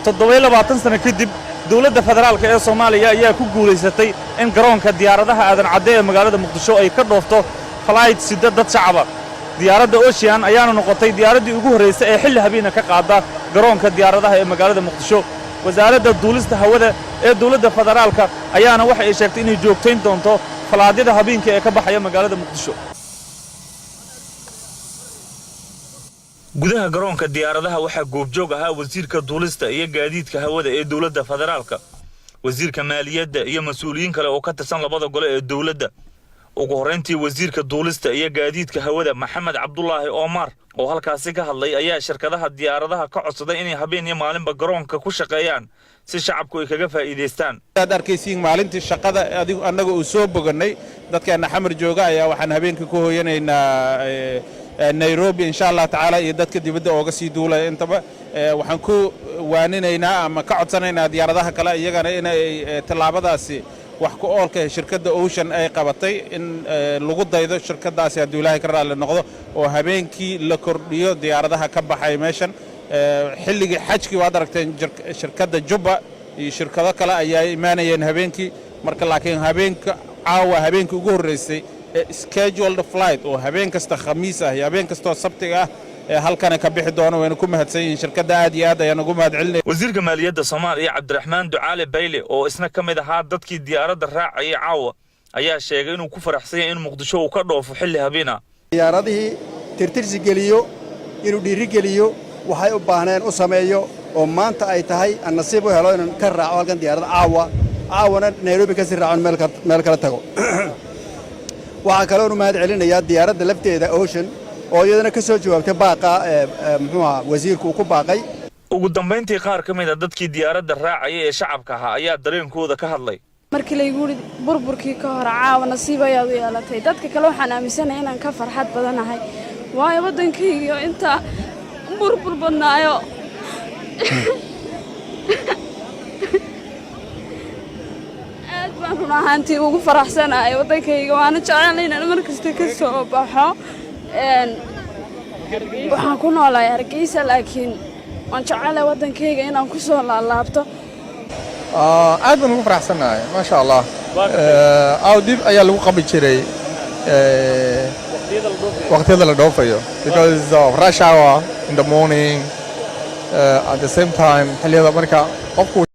27 sano kadib dawladda federaalka ee Soomaaliya ayaa ku guuleysatay in garoonka diyaaradaha aadan cadde ee magaalada Muqdisho ay ka dhoofto flight sida dad shacab ah. diyaaradda Ocean ayaana noqotay diyaaraddii ugu horeysay ee xilli habeena ka qaada garoonka diyaaradaha ee magaalada Muqdisho. wasaaradda duulista hawada ee dawladda federaalka ayaana waxa ay sheegtay inay joogtayn doonto falaadyada habeenka ee ka baxaya magaalada Muqdisho. gudaha garoonka diyaaradaha waxaa goobjoog ahaa wasiirka duulista iyo gaadiidka hawada ee dawladda federaalka, wasiirka maaliyadda iyo mas'uuliyiin kale oo ka tirsan labada gole ee dawladda. ugu horeyntii wasiirka duulista iyo gaadiidka hawada Maxamed Cabdullaahi Omar oo halkaasi ka hadlay ayaa shirkadaha diyaaradaha ka codsaday inay habeen iyo maalinba garoonka ku shaqeeyaan si shacabku ay kaga faa'iideystaan. aad arkaysiin maalintii shaqada anaga uu soo boganay dadkeena xamar jooga ayaa waxaan habeenkii ku hooyanaynaa Nairobi insha Allah taala iyo dadka dibadda ooga sii duulay intaba waxaan ku waaninaynaa ama ka codsanaynaa diyaaradaha kale iyagana inay talaabadaasi wax ku oolka shirkadda Ocean ay qabatay in lagu daydo shirkadaasi haddii Ilaahay ka raali noqdo oo habeenkii la kordhiyo diyaaradaha ka baxay meeshan xilliga xajki waad aragteen shirkadda Juba iyo shirkado kale ayaa imaanayeen habeenkii marka laakiin habeenka caawa habeenkii ugu horeysay scheduled flight oo habeen kasta khamiis ah iyo habeen kasta sabtiga ah halkan ka bixi doono wayna ku mahadsan yihiin shirkadda aad iyo aad ayaan ugu mahadcelinay. wasiirka maaliyadda Soomaaliya Cabdiraxmaan Ducaale Bayle oo isna ka mid ahaa dadkii diyaaradda raacay caawa ayaa sheegay inuu ku faraxsan yahay in Muqdisho uu ka dhoofo xilli habeena. diyaaradihii tirtirsi geliyo inuu dhiiri geliyo waxay u baahneen u sameeyo oo maanta ay tahay aan nasiib u helo inaan ka raaco halkan diyaaradda caawana Nairobi ka sii raacon meel kala tago. waxaa kale oo mahad celinayaa diyaaradda lafteeda Ocean oo iyadana ka soo jawaabtay baaqa wasiirku ku baaqay. ugu dambeyntii qaar ka mid ah dadkii diyaaradda raacay ee shacabka ahaa ayaa dareenkooda ka hadlay. markii la igu burburkii ka hor caawa nasiib ayaad u yeelatay dadka kale waxaan aaminsanahay inaan ka farxad badanahay waayo wadankayga inta burbur badnaayo aad baan run ahaantii ugu faraxsanahay wadankayga waana jecelahay inaan mar kasta ka soo baxo waxaan ku noolahay Hargeysa laakiin waan jecelahay wadankayga inaan ku soo laalaabto. aad baan ugu faraxsanahay ma sha Allah dib ayaa lagu qabi jiray waqtiyada la dhoofayo because of rush hour in the morning at the same time xilliyada marka qofku